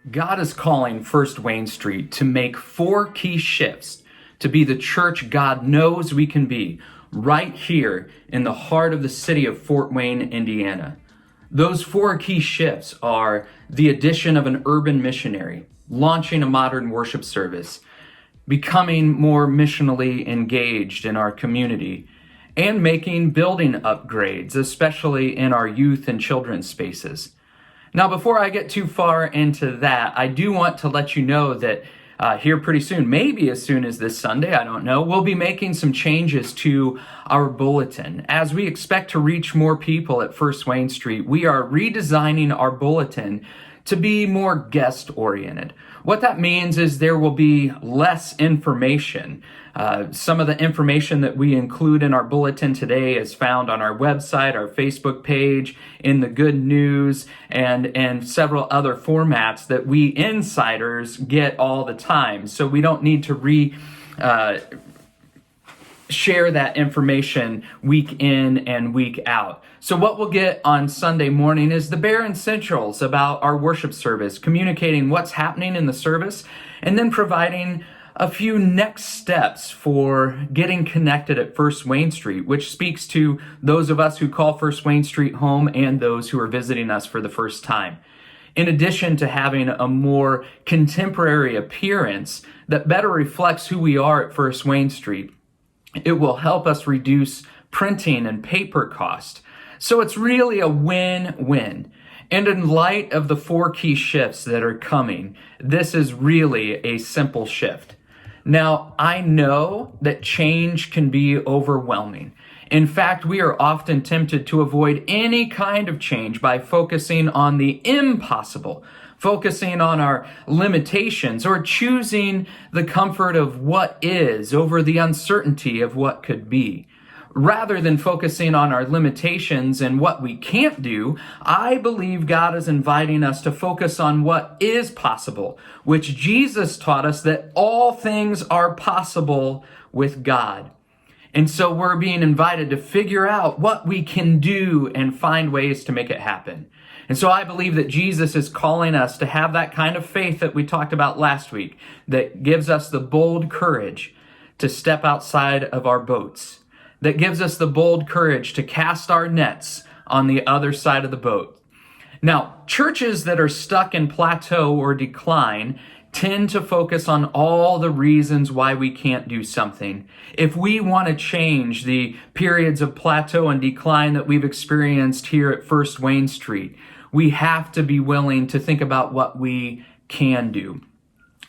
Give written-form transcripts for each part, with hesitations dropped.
God is calling First Wayne Street to make 4 key shifts to be the church God knows we can be right here in the heart of the city of Fort Wayne, Indiana. Those 4 key shifts are the addition of an urban missionary, launching a modern worship service, becoming more missionally engaged in our community, and making building upgrades, especially in our youth and children's spaces. Now, before I get too far into that, I do want to let you know that here pretty soon, maybe as soon as this Sunday, I don't know, we'll be making some changes to our bulletin. As we expect to reach more people at First Wayne Street, we are redesigning our bulletin to be more guest-oriented. What that means is there will be less information. Some of the information that we include in our bulletin today is found on our website, our Facebook page, in the good news, and several other formats that we insiders get all the time. So we don't need to share that information week in and week out. So what we'll get on Sunday morning is the bare essentials about our worship service, communicating what's happening in the service, and then providing a few next steps for getting connected at First Wayne Street, which speaks to those of us who call First Wayne Street home and those who are visiting us for the first time. In addition to having a more contemporary appearance that better reflects who we are at First Wayne Street, it will help us reduce printing and paper cost. So it's really a win-win. And in light of the 4 key shifts that are coming, this is really a simple shift. Now, I know that change can be overwhelming. In fact, we are often tempted to avoid any kind of change by focusing on the impossible, focusing on our limitations, or choosing the comfort of what is over the uncertainty of what could be. Rather than focusing on our limitations and what we can't do, I believe God is inviting us to focus on what is possible, which Jesus taught us that all things are possible with God. And so we're being invited to figure out what we can do and find ways to make it happen. And so I believe that Jesus is calling us to have that kind of faith that we talked about last week, that gives us the bold courage to step outside of our boats, that gives us the bold courage to cast our nets on the other side of the boat. Now, churches that are stuck in plateau or decline tend to focus on all the reasons why we can't do something. If we want to change the periods of plateau and decline that we've experienced here at First Wayne Street, we have to be willing to think about what we can do.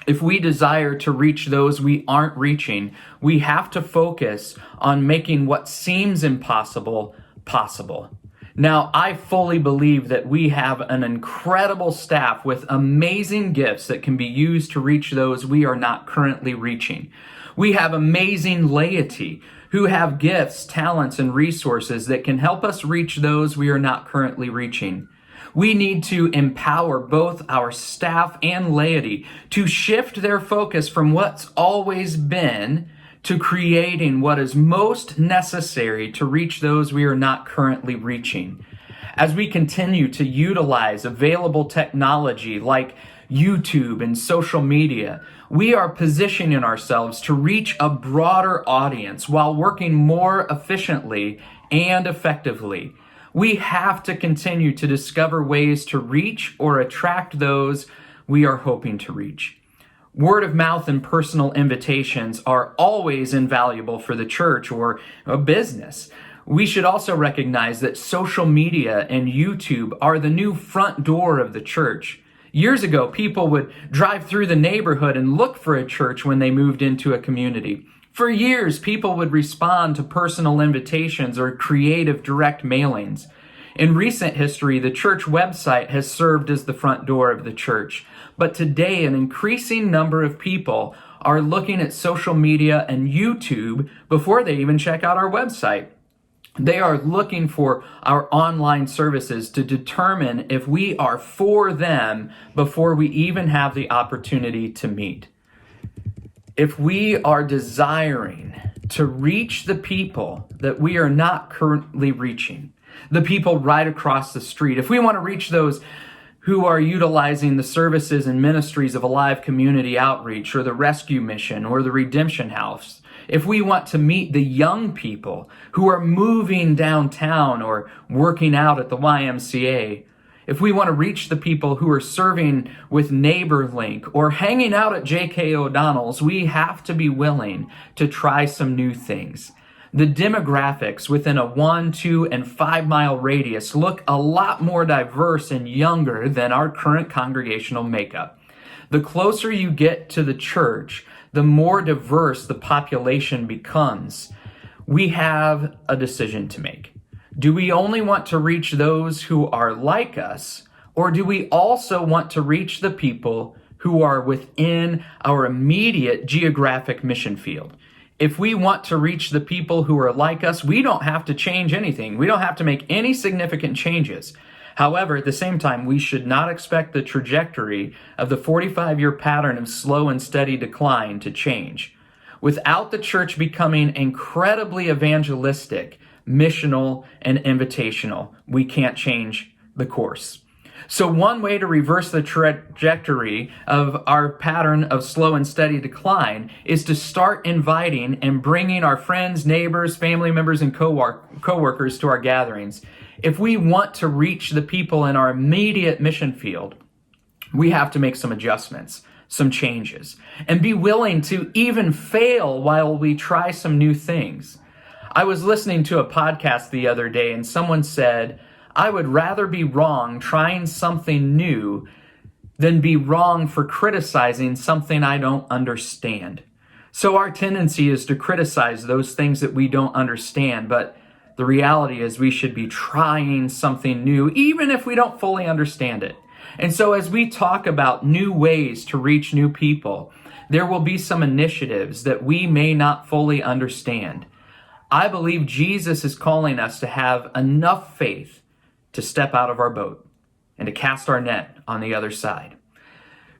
If we desire to reach those we aren't reaching, we have to focus on making what seems impossible possible. Now, I fully believe that we have an incredible staff with amazing gifts that can be used to reach those we are not currently reaching. We have amazing laity who have gifts, talents, and resources that can help us reach those we are not currently reaching. We need to empower both our staff and laity to shift their focus from what's always been to creating what is most necessary to reach those we are not currently reaching. As we continue to utilize available technology like YouTube and social media, we are positioning ourselves to reach a broader audience while working more efficiently and effectively. We have to continue to discover ways to reach or attract those we are hoping to reach. Word of mouth and personal invitations are always invaluable for the church or a business. We should also recognize that social media and YouTube are the new front door of the church. Years ago, people would drive through the neighborhood and look for a church when they moved into a community. For years, people would respond to personal invitations or creative direct mailings. In recent history, the church website has served as the front door of the church. But today, an increasing number of people are looking at social media and YouTube before they even check out our website. They are looking for our online services to determine if we are for them before we even have the opportunity to meet. If we are desiring to reach the people that we are not currently reaching, the people right across the street, if we want to reach those who are utilizing the services and ministries of Alive Community Outreach or the Rescue Mission or the Redemption House, if we want to meet the young people who are moving downtown or working out at the YMCA, if we want to reach the people who are serving with NeighborLink or hanging out at J.K. O'Donnell's, we have to be willing to try some new things. The demographics within a 1, 2, and 5 mile radius look a lot more diverse and younger than our current congregational makeup. The closer you get to the church, the more diverse the population becomes. We have a decision to make. Do we only want to reach those who are like us, or do we also want to reach the people who are within our immediate geographic mission field? If we want to reach the people who are like us, we don't have to change anything. We don't have to make any significant changes. However, at the same time, we should not expect the trajectory of the 45-year pattern of slow and steady decline to change. Without the church becoming incredibly evangelistic, missional, and invitational, we can't change the course. So one way to reverse the trajectory of our pattern of slow and steady decline is to start inviting and bringing our friends, neighbors, family members, and co-workers to our gatherings. If we want to reach the people in our immediate mission field, we have to make some adjustments, some changes, and be willing to even fail while we try some new things. I was listening to a podcast the other day and someone said, I would rather be wrong trying something new than be wrong for criticizing something I don't understand. So our tendency is to criticize those things that we don't understand, but the reality is we should be trying something new, even if we don't fully understand it. And so as we talk about new ways to reach new people, there will be some initiatives that we may not fully understand. I believe Jesus is calling us to have enough faith to step out of our boat and to cast our net on the other side.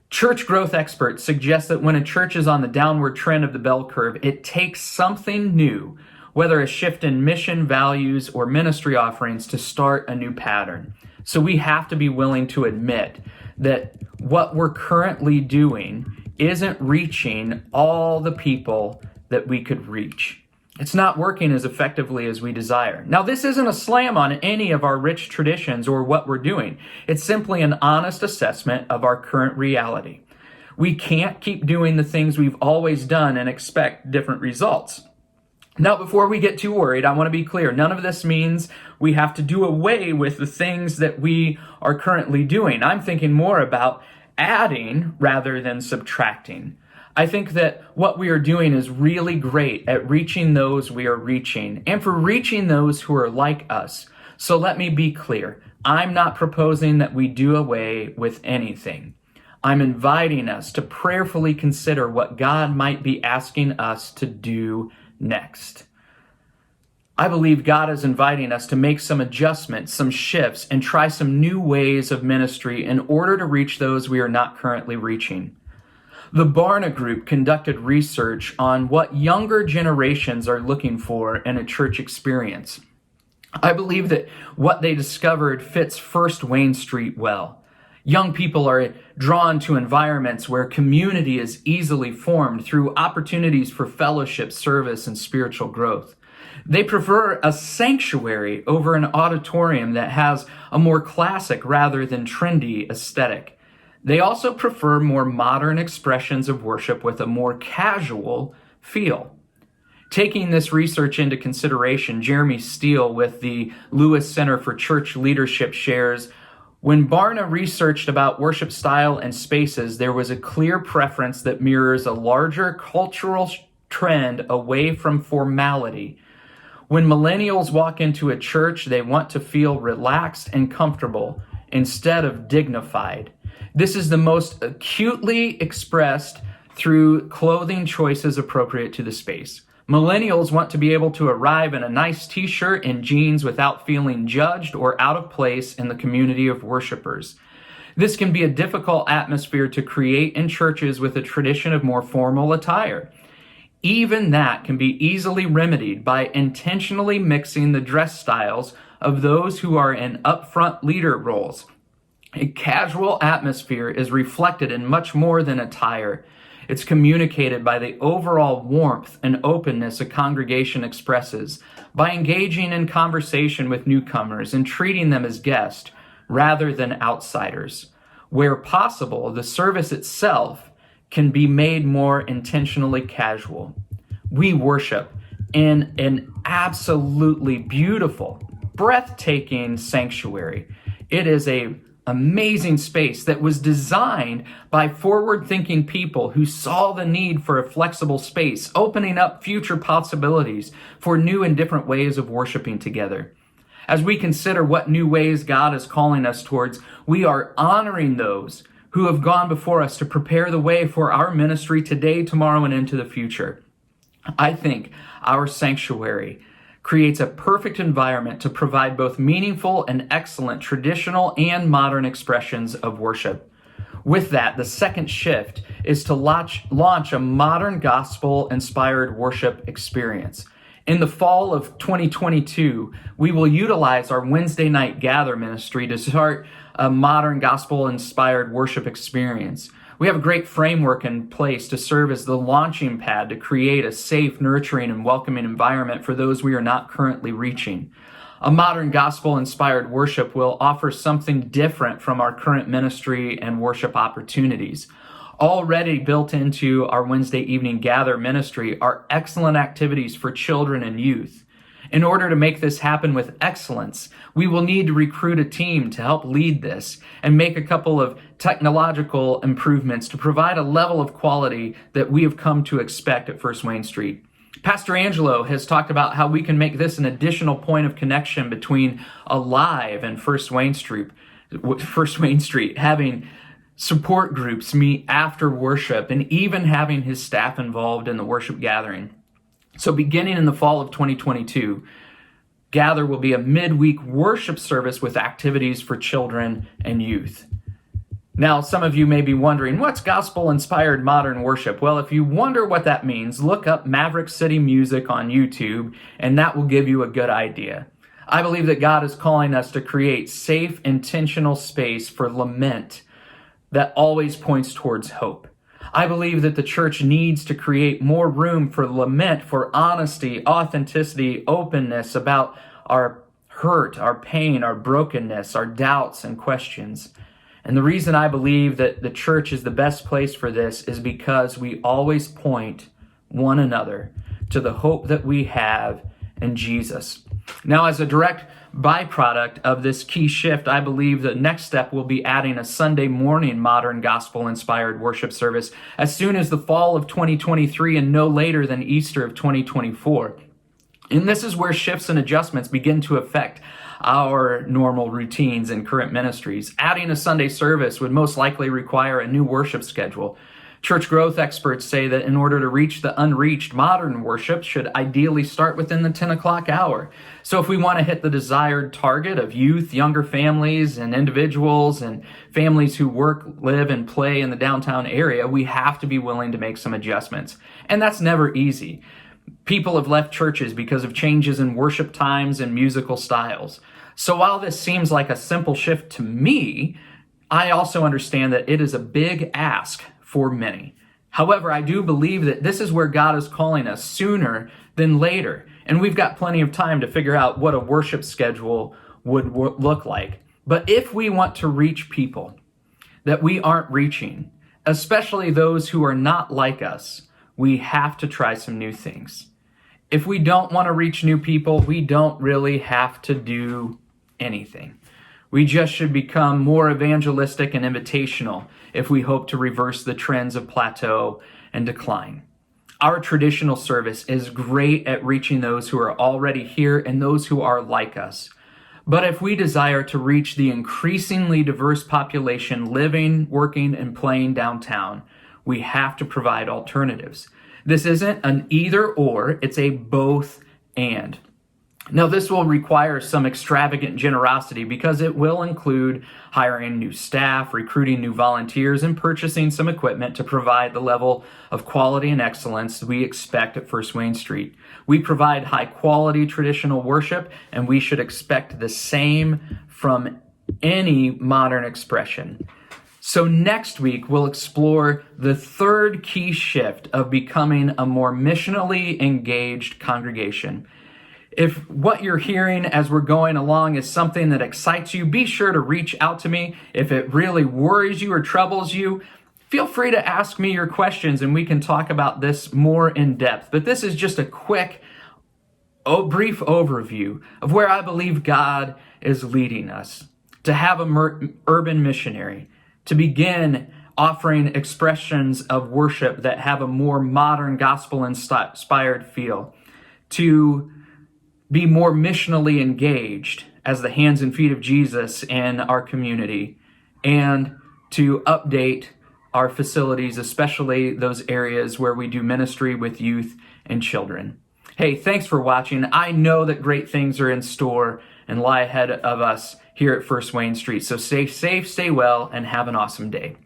Church growth experts suggest that when a church is on the downward trend of the bell curve, it takes something new, whether a shift in mission, values, or ministry offerings, to start a new pattern. So we have to be willing to admit that what we're currently doing isn't reaching all the people that we could reach. It's not working as effectively as we desire. Now, this isn't a slam on any of our rich traditions or what we're doing. It's simply an honest assessment of our current reality. We can't keep doing the things we've always done and expect different results. Now, before we get too worried, I want to be clear. None of this means we have to do away with the things that we are currently doing. I'm thinking more about adding rather than subtracting. I think that what we are doing is really great at reaching those we are reaching and for reaching those who are like us. So let me be clear. I'm not proposing that we do away with anything. I'm inviting us to prayerfully consider what God might be asking us to do next. I believe God is inviting us to make some adjustments, some shifts, and try some new ways of ministry in order to reach those we are not currently reaching. The Barna Group conducted research on what younger generations are looking for in a church experience. I believe that what they discovered fits First Wayne Street well. Young people are drawn to environments where community is easily formed through opportunities for fellowship, service, and spiritual growth. They prefer a sanctuary over an auditorium that has a more classic rather than trendy aesthetic. They also prefer more modern expressions of worship with a more casual feel. Taking this research into consideration, Jeremy Steele with the Lewis Center for Church Leadership shares, when Barna researched about worship style and spaces, there was a clear preference that mirrors a larger cultural trend away from formality. When millennials walk into a church, they want to feel relaxed and comfortable instead of dignified. This is the most acutely expressed through clothing choices appropriate to the space. Millennials want to be able to arrive in a nice t-shirt and jeans without feeling judged or out of place in the community of worshipers. This can be a difficult atmosphere to create in churches with a tradition of more formal attire. Even that can be easily remedied by intentionally mixing the dress styles of those who are in upfront leader roles. A casual atmosphere is reflected in much more than attire. It's communicated by the overall warmth and openness a congregation expresses, by engaging in conversation with newcomers and treating them as guests rather than outsiders. Where possible, the service itself can be made more intentionally casual. We worship in an absolutely beautiful, breathtaking sanctuary. It is an amazing space that was designed by forward-thinking people who saw the need for a flexible space, opening up future possibilities for new and different ways of worshiping together. As we consider what new ways God is calling us towards, we are honoring those who have gone before us to prepare the way for our ministry today, tomorrow, and into the future. I think our sanctuary creates a perfect environment to provide both meaningful and excellent traditional and modern expressions of worship. With that, the second shift is to launch a modern gospel-inspired worship experience. In the fall of 2022, we will utilize our Wednesday night gather ministry to start a modern gospel-inspired worship experience. We have a great framework in place to serve as the launching pad to create a safe, nurturing, and welcoming environment for those we are not currently reaching. A modern gospel-inspired worship will offer something different from our current ministry and worship opportunities. Already built into our Wednesday evening gather ministry are excellent activities for children and youth. In order to make this happen with excellence, we will need to recruit a team to help lead this and make a couple of technological improvements to provide a level of quality that we have come to expect at First Wayne Street. Pastor Angelo has talked about how we can make this an additional point of connection between Alive and First Wayne Street, having support groups meet after worship and even having his staff involved in the worship gathering. So beginning in the fall of 2022, Gather will be a midweek worship service with activities for children and youth. Now, some of you may be wondering, what's gospel-inspired modern worship? Well, if you wonder what that means, look up Maverick City Music on YouTube, and that will give you a good idea. I believe that God is calling us to create safe, intentional space for lament that always points towards hope. I believe that the church needs to create more room for lament, for honesty, authenticity, openness about our hurt, our pain, our brokenness, our doubts and questions. And the reason I believe that the church is the best place for this is because we always point one another to the hope that we have in Jesus. Now, as a direct byproduct of this key shift, I believe the next step will be adding a Sunday morning modern gospel-inspired worship service as soon as the fall of 2023 and no later than Easter of 2024. And this is where shifts and adjustments begin to affect our normal routines and current ministries. Adding a Sunday service would most likely require a new worship schedule. Church growth experts say that in order to reach the unreached, modern worship should ideally start within the 10 o'clock hour. So if we want to hit the desired target of youth, younger families, and individuals, and families who work, live, and play in the downtown area, we have to be willing to make some adjustments. And that's never easy. People have left churches because of changes in worship times and musical styles. So while this seems like a simple shift to me, I also understand that it is a big ask for many. However, I do believe that this is where God is calling us sooner than later. And we've got plenty of time to figure out what a worship schedule would look like. But if we want to reach people that we aren't reaching, especially those who are not like us, we have to try some new things. If we don't want to reach new people, we don't really have to do anything. We just should become more evangelistic and invitational if we hope to reverse the trends of plateau and decline. Our traditional service is great at reaching those who are already here and those who are like us. But if we desire to reach the increasingly diverse population living, working, and playing downtown, we have to provide alternatives. This isn't an either or, it's a both and. Now, this will require some extravagant generosity because it will include hiring new staff, recruiting new volunteers, and purchasing some equipment to provide the level of quality and excellence we expect at First Wayne Street. We provide high-quality traditional worship, and we should expect the same from any modern expression. So next week, we'll explore the third key shift of becoming a more missionally engaged congregation. If what you're hearing as we're going along is something that excites you, be sure to reach out to me. If it really worries you or troubles you, feel free to ask me your questions and we can talk about this more in depth. But this is just a quick, brief overview of where I believe God is leading us. To have an urban missionary, to begin offering expressions of worship that have a more modern gospel-inspired feel, to be more missionally engaged as the hands and feet of Jesus in our community, and to update our facilities, especially those areas where we do ministry with youth and children. Hey, thanks for watching. I know that great things are in store and lie ahead of us here at First Wayne Street. So stay safe, stay well, and have an awesome day.